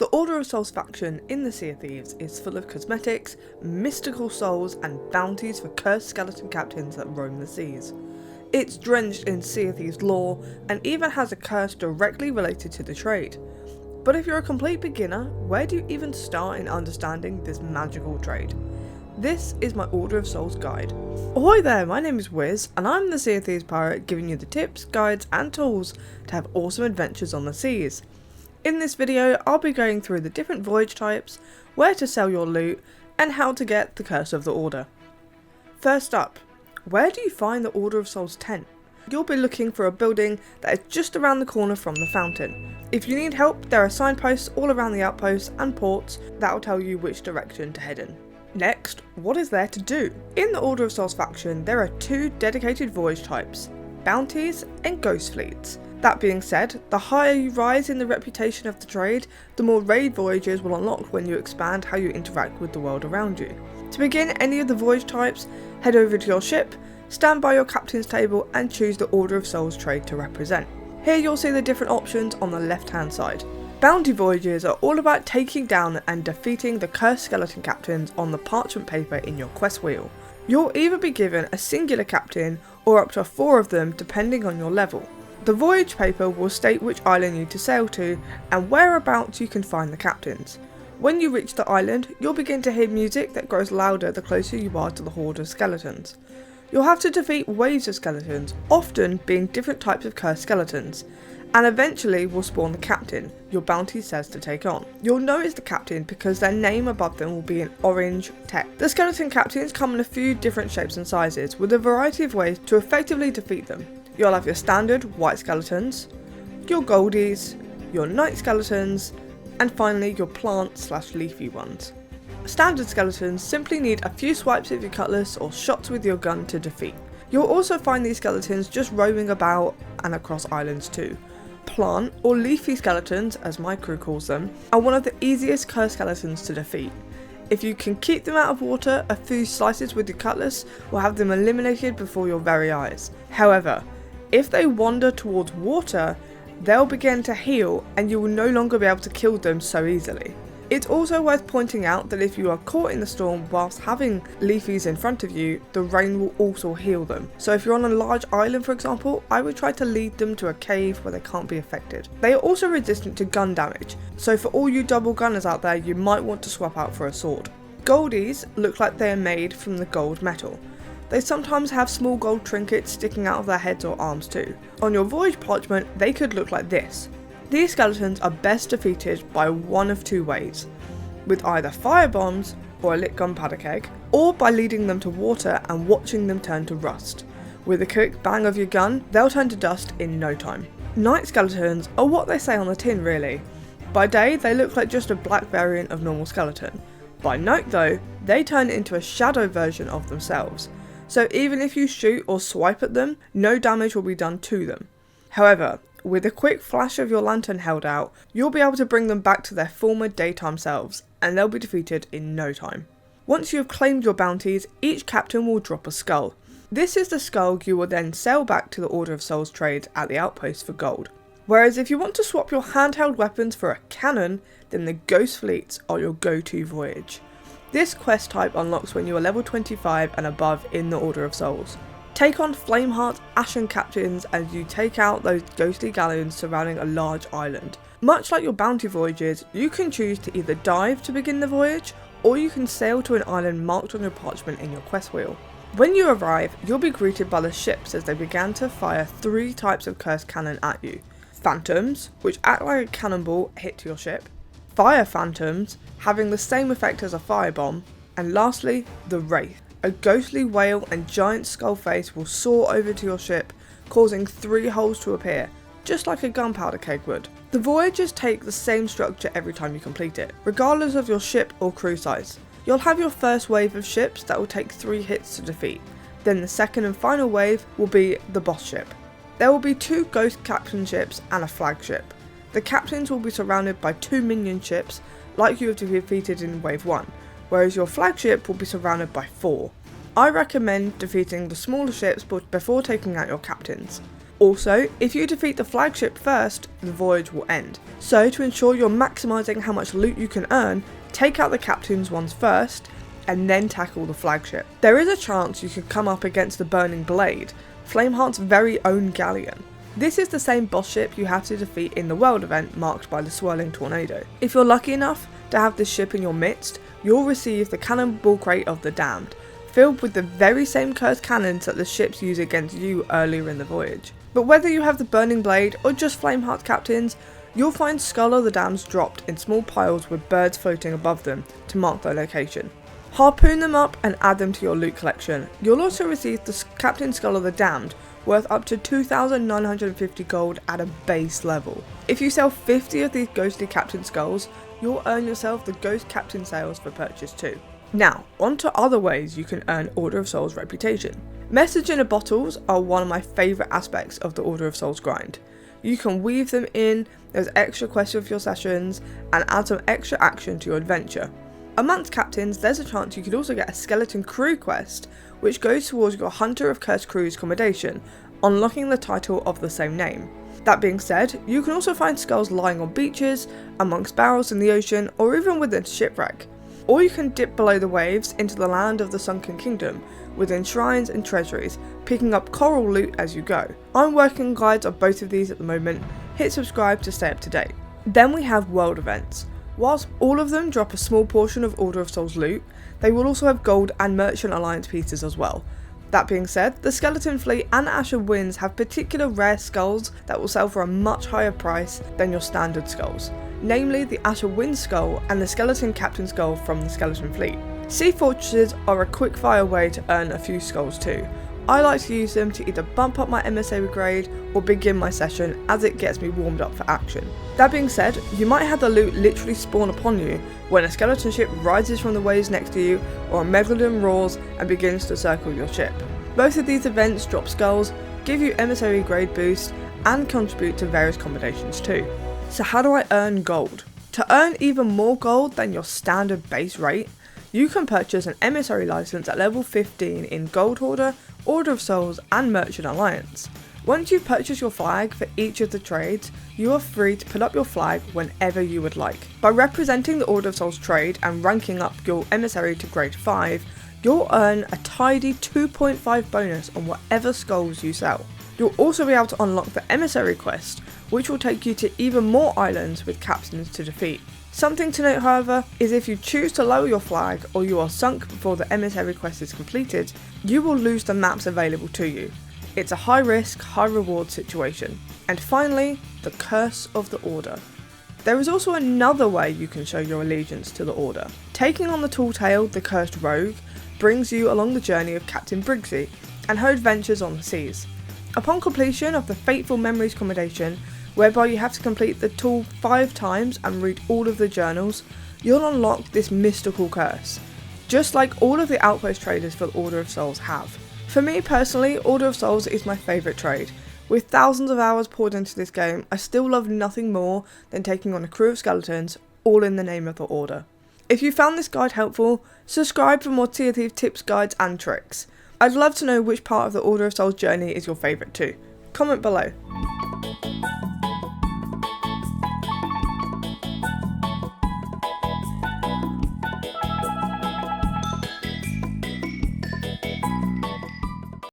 The Order of Souls faction in the Sea of Thieves is full of cosmetics, mystical souls and bounties for cursed skeleton captains that roam the seas. It's drenched in Sea of Thieves lore and even has a curse directly related to the trade. But if you're a complete beginner, where do you even start in understanding this magical trade? This is my Order of Souls guide. Ahoy there, my name is Wiz and I'm the Sea of Thieves pirate giving you the tips, guides and tools to have awesome adventures on the seas. In this video, I'll be going through the different voyage types, where to sell your loot, and how to get the Curse of the Order. First up, where do you find the Order of Souls tent? You'll be looking for a building that is just around the corner from the fountain. If you need help, there are signposts all around the outposts and ports that will tell you which direction to head in. Next, what is there to do? In the Order of Souls faction, there are two dedicated voyage types, bounties and ghost fleets. That being said, the higher you rise in the reputation of the trade, the more raid voyages will unlock when you expand how you interact with the world around you. To begin any of the voyage types, head over to your ship, stand by your captain's table and choose the Order of Souls trade to represent. Here you'll see the different options on the left hand side. Bounty voyages are all about taking down and defeating the cursed skeleton captains on the parchment paper in your quest wheel. You'll either be given a singular captain or up to 4 of them depending on your level. The voyage paper will state which island you need to sail to and whereabouts you can find the captains. When you reach the island, you'll begin to hear music that grows louder the closer you are to the horde of skeletons. You'll have to defeat waves of skeletons, often being different types of cursed skeletons, and eventually will spawn the captain your bounty says to take on. You'll know it's the captain because their name above them will be in orange text. The skeleton captains come in a few different shapes and sizes, with a variety of ways to effectively defeat them. You'll have your standard white skeletons, your goldies, your night skeletons, and finally your plant/leafy ones. Standard skeletons simply need a few swipes of your cutlass or shots with your gun to defeat. You'll also find these skeletons just roaming about and across islands too. Plant or leafy skeletons, as my crew calls them, are one of the easiest cursed skeletons to defeat. If you can keep them out of water, a few slices with your cutlass will have them eliminated before your very eyes. However, if they wander towards water, they'll begin to heal and you will no longer be able to kill them so easily. It's also worth pointing out that if you are caught in the storm whilst having leafies in front of you, the rain will also heal them. So if you're on a large island for example, I would try to lead them to a cave where they can't be affected. They are also resistant to gun damage, so for all you double gunners out there, you might want to swap out for a sword. Goldies look like they are made from the gold metal. They sometimes have small gold trinkets sticking out of their heads or arms too. On your voyage parchment, they could look like this. These skeletons are best defeated by one of 2 ways, with either fire bombs or a lit gunpowder keg, or by leading them to water and watching them turn to rust. With a quick bang of your gun, they'll turn to dust in no time. Night skeletons are what they say on the tin really. By day, they look like just a black variant of normal skeleton. By night though, they turn into a shadow version of themselves. So even if you shoot or swipe at them, no damage will be done to them. However, with a quick flash of your lantern held out, you'll be able to bring them back to their former daytime selves, and they'll be defeated in no time. Once you have claimed your bounties, each captain will drop a skull. This is the skull you will then sell back to the Order of Souls trade at the outpost for gold. Whereas if you want to swap your handheld weapons for a cannon, then the ghost fleets are your go-to voyage. This quest type unlocks when you are level 25 and above in the Order of Souls. Take on Flameheart Ashen captains as you take out those ghostly galleons surrounding a large island. Much like your bounty voyages, you can choose to either dive to begin the voyage, or you can sail to an island marked on your parchment in your quest wheel. When you arrive, you'll be greeted by the ships as they begin to fire 3 types of cursed cannon at you. Phantoms, which act like a cannonball hit to your ship. Fire phantoms, having the same effect as a firebomb. And lastly, the Wraith. A ghostly whale and giant skull face will soar over to your ship, causing 3 holes to appear, just like a gunpowder keg would. The voyages take the same structure every time you complete it, regardless of your ship or crew size. You'll have your first wave of ships that will take 3 hits to defeat, then the second and final wave will be the boss ship. There will be 2 ghost captain ships and a flagship. The captains will be surrounded by 2 minion ships, like you have defeated in wave 1. Whereas your flagship will be surrounded by 4. I recommend defeating the smaller ships before taking out your captains. Also, if you defeat the flagship first, the voyage will end. So to ensure you're maximising how much loot you can earn, take out the captain's ones first, and then tackle the flagship. There is a chance you could come up against the Burning Blade, Flameheart's very own galleon. This is the same boss ship you have to defeat in the world event marked by the swirling tornado. If you're lucky enough to have this ship in your midst, you'll receive the Cannonball Crate of the Damned, filled with the very same cursed cannons that the ships use against you earlier in the voyage. But whether you have the Burning Blade or just Flameheart captains, you'll find Skull of the Damned dropped in small piles with birds floating above them to mark their location. Harpoon them up and add them to your loot collection. You'll also receive the Captain Skull of the Damned, worth up to 2,950 gold at a base level. If you sell 50 of these ghostly captain skulls, you'll earn yourself the Ghost Captain sales for purchase too. Now, on to other ways you can earn Order of Souls reputation. Message in a bottles are one of my favourite aspects of the Order of Souls grind. You can weave them in, there's extra quests with your sessions, and add some extra action to your adventure. Amongst captains, there's a chance you could also get a skeleton crew quest, which goes towards your Hunter of Cursed Crew's commendation, unlocking the title of the same name. That being said, you can also find skulls lying on beaches, amongst barrels in the ocean, or even within a shipwreck. Or you can dip below the waves into the land of the Sunken Kingdom, within shrines and treasuries, picking up coral loot as you go. I'm working on guides of both of these at the moment, hit subscribe to stay up to date. Then we have world events. Whilst all of them drop a small portion of Order of Souls loot, they will also have gold and Merchant Alliance pieces as well. That being said, the Skeleton Fleet and Asher Winds have particular rare skulls that will sell for a much higher price than your standard skulls, namely the Asher Wind skull and the Skeleton Captain skull from the Skeleton Fleet. Sea Fortresses are a quick fire way to earn a few skulls too. I like to use them to either bump up my MSA grade or begin my session as it gets me warmed up for action. That being said, you might have the loot literally spawn upon you when a skeleton ship rises from the waves next to you or a megalodon roars and begins to circle your ship. Both of these events drop skulls, give you emissary grade boost, and contribute to various combinations too. So how do I earn gold? To earn even more gold than your standard base rate, you can purchase an emissary license at level 15 in Gold Hoarder, Order of Souls and Merchant Alliance. Once you purchase your flag for each of the trades, you are free to put up your flag whenever you would like. By representing the Order of Souls trade and ranking up your emissary to grade 5, you'll earn a tidy 2.5 bonus on whatever skulls you sell. You'll also be able to unlock the emissary quest, which will take you to even more islands with captains to defeat. Something to note however is if you choose to lower your flag or you are sunk before the emissary quest is completed, you will lose the maps available to you. It's a high risk, high reward situation. And finally, the Curse of the Order. There is also another way you can show your allegiance to the Order. Taking on the Tall Tale, the Cursed Rogue, brings you along the journey of Captain Briggsy and her adventures on the seas. Upon completion of the Fateful Memories commendation, whereby you have to complete the tool 5 times and read all of the journals, you'll unlock this mystical curse, just like all of the outpost traders for Order of Souls have. For me personally, Order of Souls is my favourite trade. With thousands of hours poured into this game, I still love nothing more than taking on a crew of skeletons, all in the name of the Order. If you found this guide helpful, subscribe for more Sea of Thieves tips, guides and tricks. I'd love to know which part of the Order of Souls journey is your favourite too. Comment below.